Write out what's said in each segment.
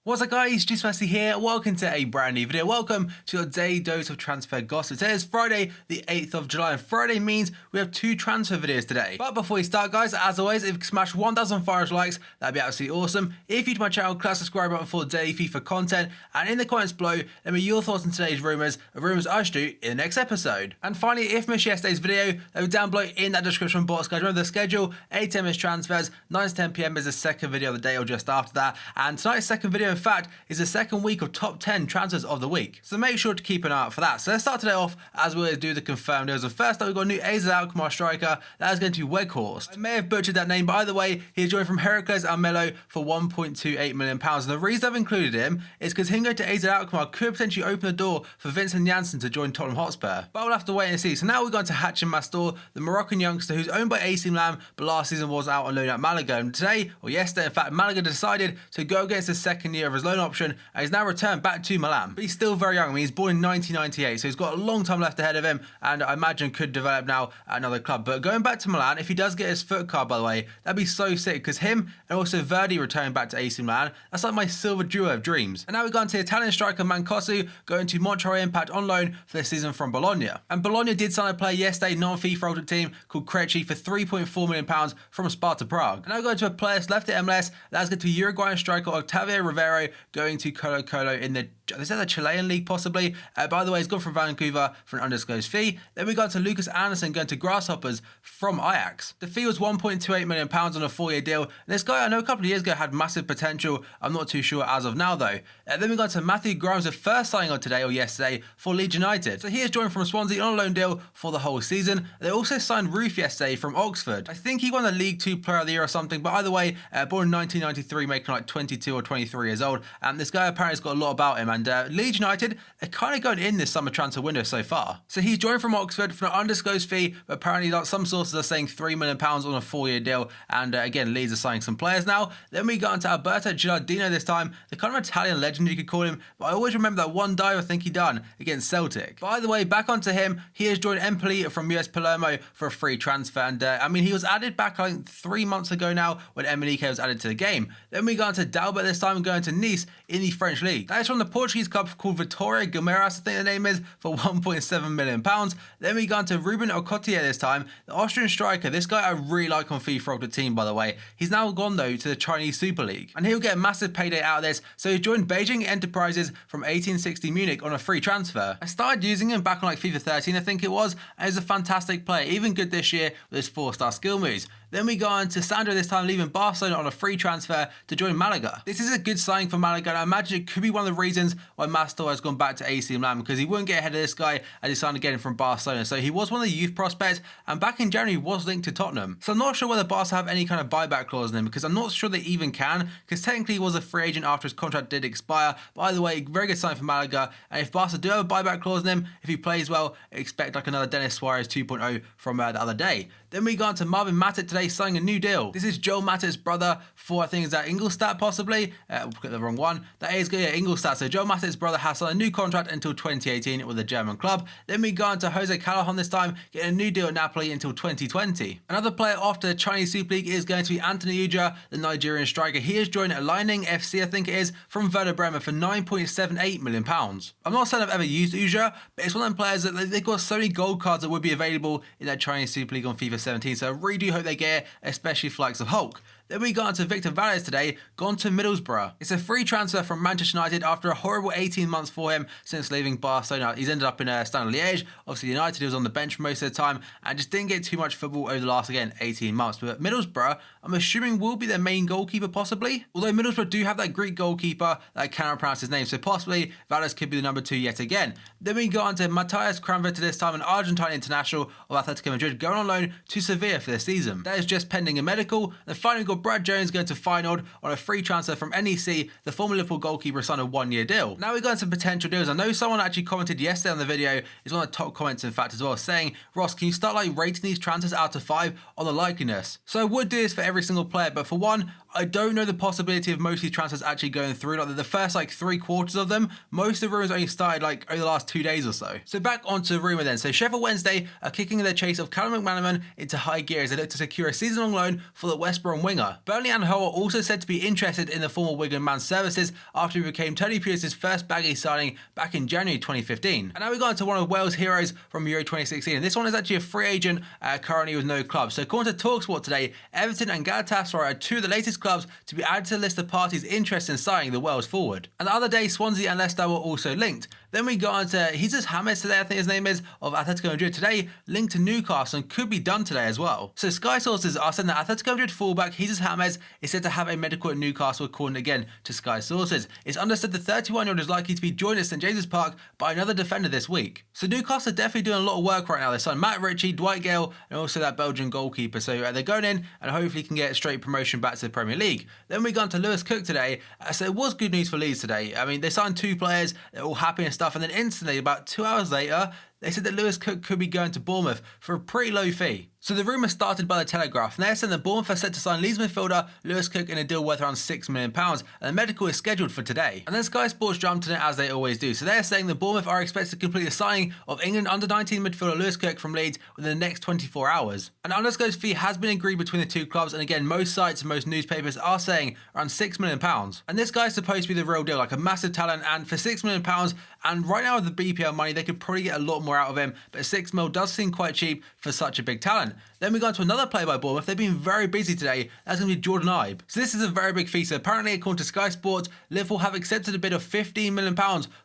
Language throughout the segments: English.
What's up guys, just Messi here, welcome to a brand new video, welcome to your daily dose of transfer gossip. Today is Friday the 8th of July and Friday means we have two transfer videos today. But before we start guys, as always, if you can smash 1,500 likes, that'd be absolutely awesome. If you're to my channel, click the subscribe button for daily FIFA content, and in the comments below, let me know your thoughts on today's rumours I should do in the next episode. And finally, if you missed yesterday's video, let me down below in that description box guys. Remember the schedule, 8 AM is transfers, 9 to 10 PM is the second video of the day or just after that, and tonight's second video in fact is the second week of top 10 transfers of the week. So make sure to keep an eye out for that. So let's start today off as we always do the confirmed deals. And first up we've got a new AZ Alkmaar striker, that is going to be Weghorst. I may have butchered that name, but either way, he's joined from Heracles Almelo for £1.28 million. And the reason I've included him is because him going to AZ Alkmaar could potentially open the door for Vincent Janssen to join Tottenham Hotspur. But we'll have to wait and see. So now we're going to Hachem Mastor, the Moroccan youngster who's owned by AC Milan, but last season was out on loan at Malaga. And today, or yesterday in fact, Malaga decided to go against the second year of his loan option, and he's now returned back to Milan. But he's still very young. I mean, he's born in 1998, so he's got a long time left ahead of him, and I imagine could develop now at another club. But going back to Milan, if he does get his foot card, by the way, that'd be so sick, because him and also Verdi returning back to AC Milan, that's like my silver duo of dreams. And now we've gone to Italian striker Mancosu, going to Montreal Impact on loan for this season from Bologna. And Bologna did sign a player yesterday, non-FIFA ultimate team, called Krejci for £3.4 million from Sparta Prague. And now we're going to a player left at MLS, that's going to be Uruguayan striker Octavio Rivero, going to Colo Colo in the Chilean league possibly. By the way, he's gone from Vancouver for an undisclosed fee. Then we got to Lucas Anderson going to Grasshoppers from Ajax. The fee was £1.28 million on a 4-year deal. And this guy I know a couple of years ago had massive potential. I'm not too sure as of now though. Then we got to Matthew Grimes, the first signing of today or yesterday for Leeds United. So he is joined from Swansea on a loan deal for the whole season. They also signed Roof yesterday from Oxford. I think he won the League 2 Player of the Year or something, but either way, born in 1993, making like 22 or 23 years old. And this guy apparently has got a lot about him. And Leeds United are kind of going in this summer transfer window so far. So he's joined from Oxford for an undisclosed fee, but apparently like some sources are saying £3 million on a 4-year deal. And again, Leeds are signing some players now. Then we got into Alberto Gilardino this time, the kind of Italian legend you could call him, but I always remember that one dive I think he done against Celtic. By the way, back onto him, he has joined Empoli from US Palermo for a free transfer. And I mean, he was added back I think 3 months ago now when Emenike was added to the game. Then we got into Dalbert this time going to Nice in the French league. That is from the Portuguese club called Vitória Guimarães, I think the name is, for £1.7 million. Then we got into Ruben Okotie this time, the Austrian striker. This guy I really like on FIFA Ultimate Team, by the way. He's now gone though to the Chinese Super League, and he'll get a massive payday out of this. So he joined Beijing Enterprises from 1860 Munich on a free transfer. I started using him back on like FIFA 13, I think it was, and he's a fantastic player, even good this year with his 4-star skill moves. Then we got on to Sandro this time, leaving Barcelona on a free transfer to join Malaga. This is a good signing for Malaga, and I imagine it could be one of the reasons why Mastor has gone back to AC Milan, because he wouldn't get ahead of this guy as he signed again from Barcelona. So he was one of the youth prospects, and back in January was linked to Tottenham. So I'm not sure whether Barca have any kind of buyback clause in him, because I'm not sure they even can, because technically he was a free agent after his contract did expire. But either way, very good sign for Malaga, and if Barca do have a buyback clause in him, if he plays well, expect like another Dennis Suarez 2.0 from the other day. Then we got on to Marvin Matic today, signing a new deal. This is Joel Matip's brother for, I think, is that Ingolstadt possibly? We'll get the wrong one. That is, yeah, Ingolstadt. So Joel Matip's brother has signed a new contract until 2018 with a German club. Then we got on to Jose Callahan this time, getting a new deal at Napoli until 2020. Another player after the Chinese Super League is going to be Anthony Uja, the Nigerian striker. He has joined Lining FC, I think it is, from Werder Bremen for £9.78 million. I'm not saying I've ever used Uja, but it's one of them players that they've got so many gold cards that would be available in that Chinese Super League on FIFA 17, so I really do hope they get it, especially for likes of Hulk. Then we got into Victor Valles today, gone to Middlesbrough. It's a free transfer from Manchester United after a horrible 18 months for him since leaving Barcelona. He's ended up in Standard Liège. Obviously United, he was on the bench most of the time and just didn't get too much football over the last, again, 18 months. But Middlesbrough, I'm assuming will be their main goalkeeper possibly. Although Middlesbrough do have that Greek goalkeeper that I cannot pronounce his name, so possibly Valles could be the number 2 yet again. Then we got on to Matthias Cranvetter this time, an Argentine international of Atletico Madrid, going on loan to Sevilla for the season. That is just pending a medical. And finally we got Brad Jones going to Feyenoord on a free transfer from NEC. The former Liverpool goalkeeper signed a 1-year deal. Now we got into potential deals. I know someone actually commented yesterday on the video, is one of the top comments in fact as well, saying, Ross, can you start like rating these transfers out of 5 on the likeliness? So I would do this for every single player, but for one, I don't know the possibility of most of these transfers actually going through. Like the first like 3/4 of them, most of the rumours only started like over the last 2 days or so. So back onto the rumour then. So Sheffield Wednesday are kicking their chase of Callum McManaman into high gear as they look to secure a season-long loan for the West Brom winger. Burnley and Hull are also said to be interested in the former Wigan man's services after he became Tony Pulis' first baggy signing back in January 2015. And now we got into one of Wales' heroes from Euro 2016, and this one is actually a free agent currently with no club. So according to TalkSport today, Everton and Galatasaray are two of the latest clubs to be added to the list of parties interested in signing the Wales forward. And the other day, Swansea and Leicester were also linked. Then we got into Jesus James today, I think his name is, of Atletico Madrid today, linked to Newcastle and could be done today as well. So Sky sources are saying that Atletico Madrid fullback Jesus James is said to have a medical at Newcastle, according again to Sky sources. It's understood the 31-year-old is likely to be joined at St James's Park by another defender this week. So Newcastle are definitely doing a lot of work right now. They signed Matt Ritchie, Dwight Gale, and also that Belgian goalkeeper. So they're going in and hopefully can get straight promotion back to the Premier League. Then we got to Lewis Cook today. So it was good news for Leeds today. I mean, they signed 2 players, they're all happy and stuff, and then instantly, about 2 hours later, they said that Lewis Cook could be going to Bournemouth for a pretty low fee. So the rumour started by the Telegraph, and they're saying that Bournemouth are set to sign Leeds midfielder Lewis Cook in a deal worth around £6 million, and the medical is scheduled for today. And then Sky Sports jumped in it as they always do. So they're saying that Bournemouth are expected to complete the signing of England under-19 midfielder Lewis Cook from Leeds within the next 24 hours. An undisclosed fee has been agreed between the two clubs, and again, most sites and most newspapers are saying around £6 million. And this guy's supposed to be the real deal, like a massive talent, and for £6 million, and right now with the BPL money, they could probably get a lot more out of him, but £6 million does seem quite cheap for such a big talent. Then we go on to another player by Bournemouth. They've been very busy today. That's going to be Jordan Ibe. So this is a very big fee. So apparently, according to Sky Sports, Liverpool have accepted a bid of £15 million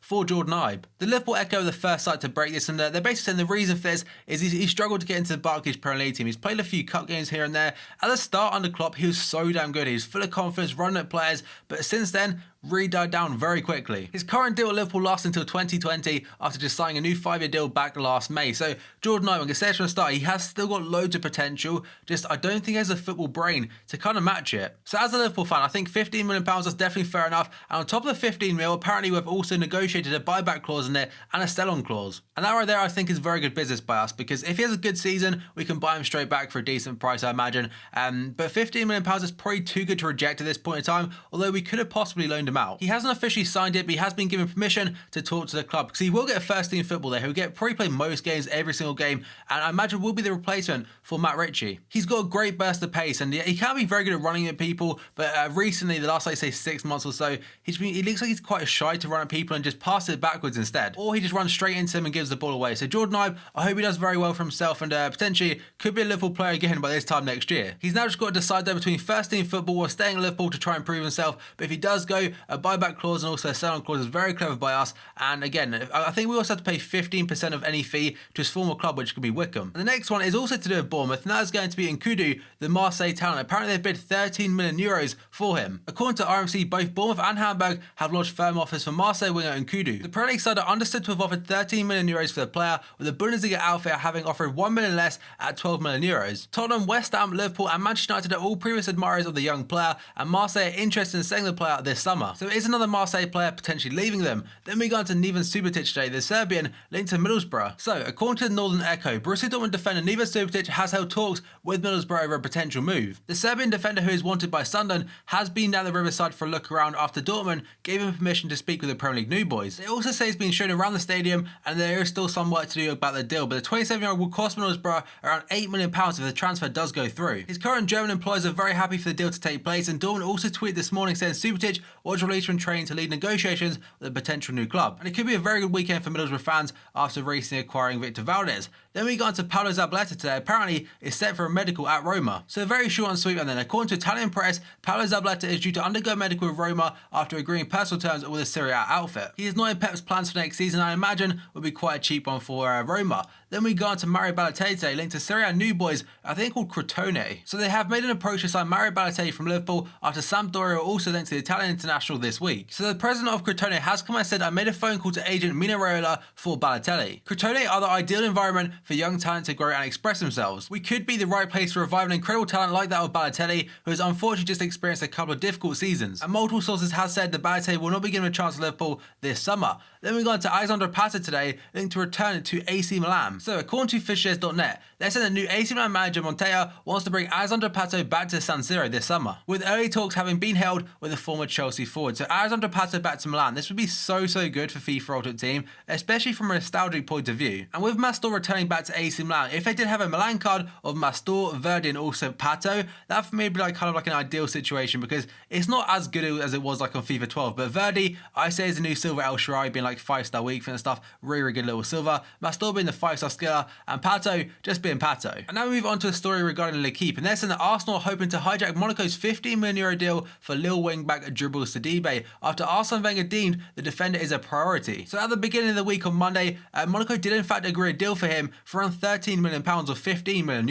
for Jordan Ibe. The Liverpool Echo are the first site to break this, and they're basically saying the reason for this is he struggled to get into the Barclays Premier League team. He's played a few cup games here and there. At the start under Klopp, he was so damn good. He was full of confidence, running at players, but since then, really died down very quickly. His current deal at Liverpool lasts until 2020 after just signing a new 5-year deal back last May. So Jordan Ibe, like I said from the start, he has still got loads of potential, just I don't think he has a football brain to kind of match it. So as a Liverpool fan, I think £15 million is definitely fair enough, and on top of the 15 mil, apparently we've also negotiated a buyback clause in there and a sell-on clause. And that right there I think is very good business by us, because if he has a good season, we can buy him straight back for a decent price, I imagine. But £15 million is probably too good to reject at this point in time, although we could have possibly loaned him out. He hasn't officially signed it, but he has been given permission to talk to the club, because he will get a first team football there. He'll get probably play most games, every single game, and I imagine will be the replacement for Matt Ritchie. He's got a great burst of pace, and he can be very good at running at people, but recently, the last, like say, 6 months or so, he looks like he's quite shy to run at people and just pass it backwards instead, or he just runs straight into him and gives the ball away. So Jordan Ibe, I hope he does very well for himself, and potentially could be a Liverpool player again by this time next year. He's now just got to decide though between first team football or staying at Liverpool to try and prove himself, but if he does go, a buyback clause and also a sell-on clause is very clever by us, and again, I think we also have to pay 15% of any fee to his former club, which could be Wickham. And the next one is also to do with Bournemouth, and that is going to be Nkudu, the Marseille talent. Apparently they've bid €13 million for him. According to RMC, both Bournemouth and Hamburg have lodged firm offers for Marseille winger Nkudu. The Premier League side are understood to have offered €13 million for the player, with the Bundesliga outfit having offered €1 million less at €12 million. Tottenham, West Ham, Liverpool and Manchester United are all previous admirers of the young player, and Marseille are interested in selling the player this summer. So it is another Marseille player potentially leaving them. Then we go on to Neven Subotic today, the Serbian linked to Middlesbrough. So according to the Northern Echo, Borussia Dortmund defender Neven Subotic has held talks with Middlesbrough over a potential move. The Serbian defender, who is wanted by Sunderland, has been down the riverside for a look around after Dortmund gave him permission to speak with the Premier League new boys. They also say he's been shown around the stadium, and there is still some work to do about the deal, but the 27-year-old will cost Middlesbrough around £8 million if the transfer does go through. His current German employers are very happy for the deal to take place, and Dortmund also tweeted this morning saying Subotic was released from training to lead negotiations with a potential new club. And it could be a very good weekend for Middlesbrough fans after recently acquiring Victor Valdez. Then we got on to Paulo Zabaleta today. Apparently is set for a medical at Roma. So very short and sweet, and then according to Italian press, Paulo Zabaleta is due to undergo medical with Roma after agreeing personal terms with a Serie A outfit. He is not in Pep's plans for next season, I imagine would be quite a cheap one for Roma. Then we go on to Mario Balotelli today, linked to Serie A new boys, I think called Crotone. So they have made an approach to sign Mario Balotelli from Liverpool after Sampdoria are also linked to the Italian international this week. So the president of Crotone has come and said, I made a phone call to agent Mino Raiola for Balotelli. Crotone are the ideal environment for young talent to grow and express themselves. we could be the right place to revive an incredible talent like that of Balotelli, who has unfortunately just experienced a couple of difficult seasons. And multiple sources have said that Balotelli will not be given a chance at Liverpool this summer. Then we go on to Alexander Pato today, linked to return to AC Milan. So according to Fishers.net, they're saying that new AC Milan manager Montella wants to bring Alexander Pato back to San Siro this summer, with early talks having been held with the former Chelsea forward. So Alexander Pato back to Milan, this would be so good for FIFA Ultimate Team, especially from a nostalgic point of view. And with Mastor returning back to AC Milan, if they did have a Milan card of Mastor, Verdi and also Pato, that for me would be like kind of like an ideal situation, because it's not as good as it was like on FIFA 12. But Verdi, I say, is the new silver El Shaarawy, being like 5-star week and stuff, really good little silver. Mastor being the 5-star skiller, and Pato just being Pato. And now we move on to a story regarding L'Equipe, and they're saying that Arsenal are hoping to hijack Monaco's £15 million deal for Lille wing-back Djibril Sidibe after Arsene Wenger deemed the defender is a priority. So at the beginning of the week on Monday, Monaco did in fact agree a deal for him for around £13 million or €15 million.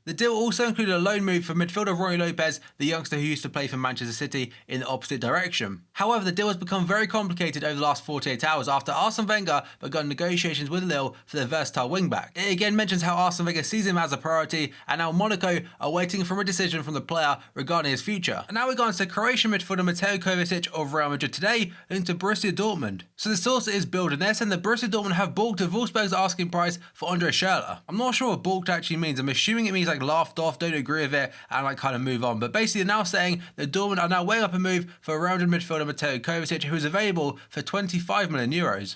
The deal also included a loan move for midfielder Roy Lopez, the youngster who used to play for Manchester City, in the opposite direction. However, the deal has become very complicated over the last 48 hours after Arsene Wenger began negotiations with Lille for their versatile wingback. It again mentions how Arsene Wenger sees him as a priority, and now Monaco are waiting for a decision from the player regarding his future. And now we go on to Croatian midfielder Mateo Kovacic of Real Madrid today, linked to Borussia Dortmund. So the source is Bild, and they're saying that Borussia Dortmund have balked at Wolfsburg's asking price for Andre Schürrle. I'm not sure what balked actually means. I'm assuming it means like laughed off, don't agree with it, and like kind of move on. But basically they're now saying that Dortmund are now weighing up a move for Real Madrid midfielder Mateo Kovacic, who is available for €25 million.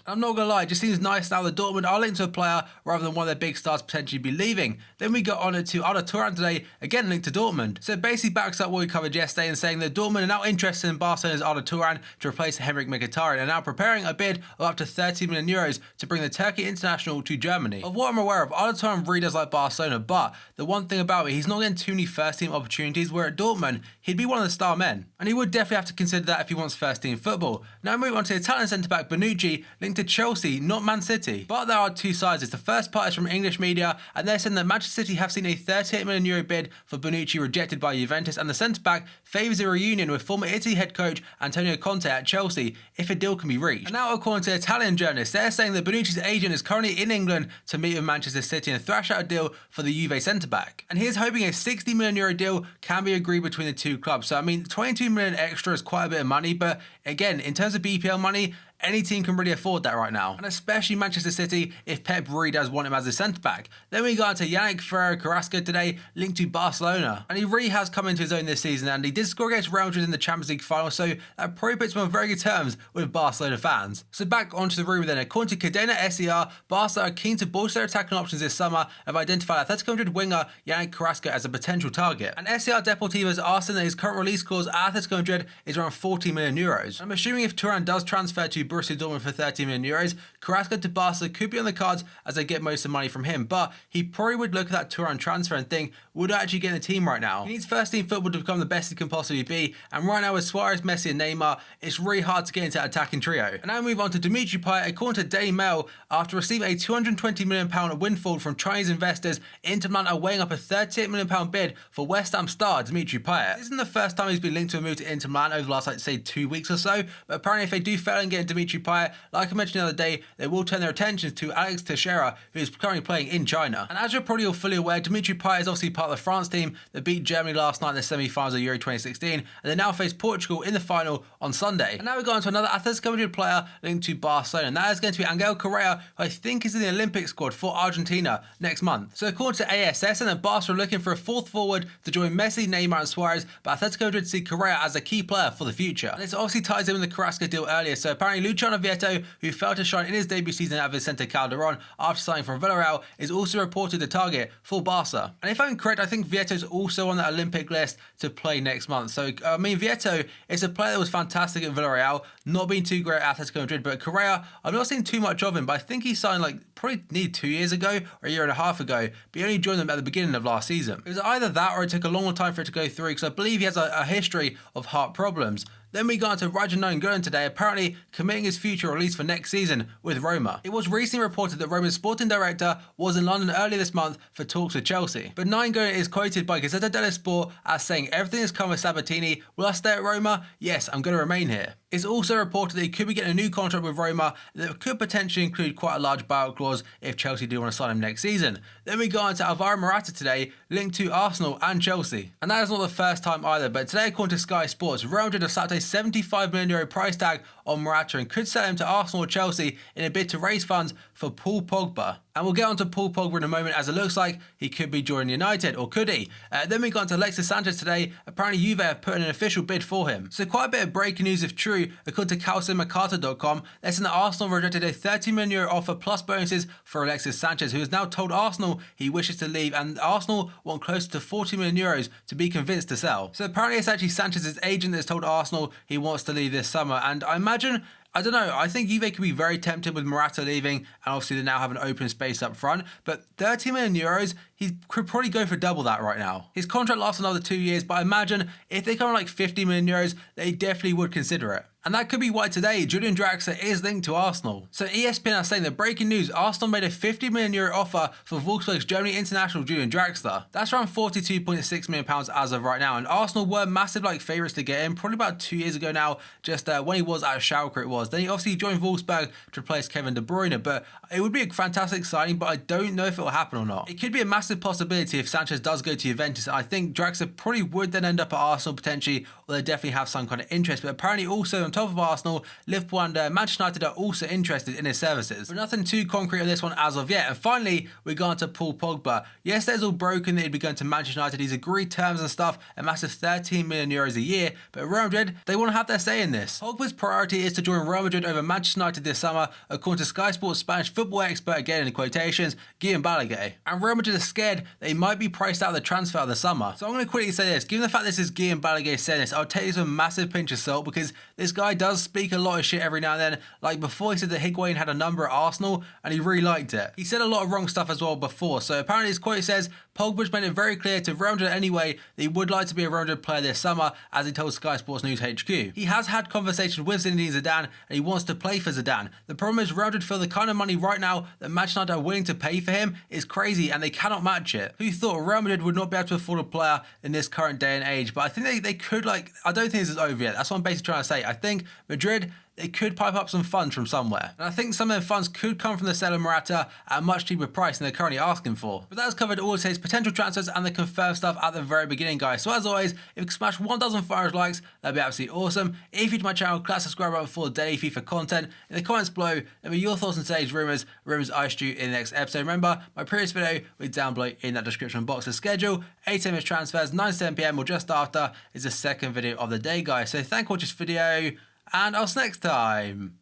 I'm not gonna lie, it just seems nice now that Dortmund are linked to a player rather than one of their big stars potentially be leaving. Then we got on to Arda Turan today, again linked to Dortmund. So it basically backs up what we covered yesterday and saying that Dortmund are now interested in Barcelona's Arda Turan to replace Henrik Mkhitaryan, and now preparing a bid of up to €30 million to bring the Turkey international to Germany. Of what I'm aware of, Arda Turan really does like Barcelona, but the one thing about it, he's not getting too many first team opportunities, where at Dortmund, he'd be one of the star men. And he would definitely have to consider that if he wants first team football. Now move on to Italian centre-back Bonucci, linked to Chelsea, not Man City. But there are two sides. The first part is from English media, and they're saying that Manchester City have seen a €38 million bid for Bonucci rejected by Juventus, and the centre-back favours a reunion with former Italy head coach Antonio Conte at Chelsea if a deal can be reached. And now according to Italian journalists, they're saying that Bonucci's agent is currently in England to meet with Manchester City and thrash out a deal for the Juve centre-back. And here's hoping a €60 million deal can be agreed between the two clubs. So I mean, 22 million extra is quite a bit of money, but again, in terms of BPL money, any team can really afford that right now, and especially Manchester City if Pep really does want him as a centre-back. Then we got to Yannick Ferreira Carrasco today, linked to Barcelona, and he really has come into his own this season, and he did score against Real Madrid in the Champions League final, so that probably puts him on very good terms with Barcelona fans. So back onto the rumour then. According to Cadena SER, Barca are keen to bolster their attacking options this summer, have identified Atletico Madrid winger Yannick Carrasco as a potential target. And SER Deportivo is asking that his current release clause at Atletico Madrid is around €40 million. I'm assuming if Turan does transfer to Borussia Dortmund for €30 million, Carrasco to Barca could be on the cards as they get most of the money from him, but he probably would look at that Turan transfer and think, would I actually get in the team right now? He needs first team football to become the best he can possibly be, and right now with Suarez, Messi and Neymar, it's really hard to get into that attacking trio. And now we move on to Dimitri Payet. According to Daily Mail, after receiving a £220 million windfall from Chinese investors, Inter Milan are weighing up a £38 million bid for West Ham star Dimitri Payet. This isn't the first time he's been linked to a move to Inter Milan over the last, like, say, 2 weeks or so, but apparently if they do fail in getting Dimitri Payet, like I mentioned the other day, they will turn their attentions to Alex Teixeira, who is currently playing in China. And as you're probably all fully aware, Dimitri Payet is obviously part of the France team that beat Germany last night in the semi-finals of Euro 2016, and they now face Portugal in the final on Sunday. And now we go on to another Atletico Madrid player linked to Barcelona, and that is going to be Angel Correa, who I think is in the Olympic squad for Argentina next month. So according to ASS, and Barca are looking for a fourth forward to join Messi, Neymar and Suarez, but Atletico Madrid see Correa as a key player for the future. And this obviously ties in with the Carrasco deal earlier, so apparently Luciano Vietto, who failed to shine in his debut season at Vicente Calderon after signing from Villarreal, is also reported the target for Barca. And if I'm correct, I think Vietto is also on that Olympic list to play next month. So I mean, Vietto is a player that was fantastic at Villarreal, not being too great at Atletico Madrid, but Correa, I've not seen too much of him, but I think he signed like probably nearly 2 years ago or a year and a half ago, but he only joined them at the beginning of last season. It was either that or it took a long time for it to go through, because I believe he has a history of heart problems. Then we got into Raja Nainggolan today, apparently committing his future release for next season with Roma. It was recently reported that Roma's sporting director was in London earlier this month for talks with Chelsea. But Nainggolan is quoted by Gazzetta dello Sport as saying, "Everything has come with Sabatini. Will I stay at Roma? Yes, I'm going to remain here." It's also reported that he could be getting a new contract with Roma that could potentially include quite a large buyout clause if Chelsea do want to sign him next season. Then we got into Alvaro Morata today, linked to Arsenal and Chelsea. And that is not the first time either, but today according to Sky Sports, Real Madrid have slapped a €75 million price tag on Morata and could sell him to Arsenal or Chelsea in a bid to raise funds for Paul Pogba. And we'll get on to Paul Pogba in a moment, as it looks like he could be joining United, or could he? Then we got into ALEXIS SANCHEZ today. Apparently Juve have put in an official bid for him. So quite a bit of breaking news if true. According to calciomercato.com, they're saying that Arsenal rejected a €30 million offer plus bonuses for ALEXIS SANCHEZ, who has now told Arsenal he wishes to leave, and Arsenal want close to €40 million to be convinced to sell. So apparently it's actually Sanchez's agent that's told Arsenal he wants to leave this summer, and I don't know, I think Juve could be very tempted with Morata leaving, and obviously they now have an open space up front, but €30 million, he could probably go for double that right now. His contract lasts another 2 years, but I imagine if they come like €50 million, they definitely would consider it. And that could be why today Julian Draxler is linked to Arsenal. So ESPN are saying that breaking news, Arsenal made a €50 million offer for Wolfsburg's Germany international Julian Draxler. That's around £42.6 million as of right now, and Arsenal were massive favourites to get him probably about 2 years ago now, just when he was at Schalke it was. Then he obviously joined Wolfsburg to replace Kevin De Bruyne, but it would be a fantastic signing, but I don't know if it will happen or not. It could be a massive possibility if Sanchez does go to Juventus, and I think Draxler probably would then end up at Arsenal potentially, or they definitely have some kind of interest, but apparently also on top of Arsenal, Liverpool and Manchester United are also interested in his services. But nothing too concrete on this one as of yet. And finally, we got on to Paul Pogba. Yes, there's all broken that he'd be going to Manchester United. He's agreed terms and stuff, a massive €13 million a year. But Real Madrid, they want to have their say in this. Pogba's priority is to join Real Madrid over Manchester United this summer, according to Sky Sports Spanish football expert, again in quotations, Guillem Balaguer. And Real Madrid are scared they might be priced out of the transfer of the summer. So I'm going to quickly say this. Given the fact this is Guillem Balaguer saying this, I'll take this with a massive pinch of salt, because this guy does speak a lot of shit every now and then. Like before, he said that Higuain had a number at Arsenal and he really liked it. He said a lot of wrong stuff as well before. So apparently his quote says, Pogba's made it very clear to Real Madrid anyway that he would like to be a Real Madrid player this summer, as he told Sky Sports News HQ. He has had conversations with Zinedine Zidane and he wants to play for Zidane. The problem is Real Madrid feel the kind of money right now that Manchester United are willing to pay for him is crazy and they cannot match it. Who thought Real Madrid would not be able to afford a player in this current day and age? But I think they could, I don't think this is over yet. That's what I'm basically trying to say. I think Madrid, they could pipe up some funds from somewhere. And I think some of the funds could come from the sale of Morata at a much cheaper price than they're currently asking for. But that has covered all of today's potential transfers and the confirmed stuff at the very beginning, guys. So as always, if you can smash 1,500 likes, that'd be absolutely awesome. If you're to my channel, click that subscribe button for daily FIFA content. In the comments below, let me know your thoughts on today's rumours I stew in the next episode. Remember, my previous video will be down below in that description box. The schedule, 8 AM is transfers, 9 to 10 PM or just after is the second video of the day, guys. So thank you for watching this video, and I'll see you next time.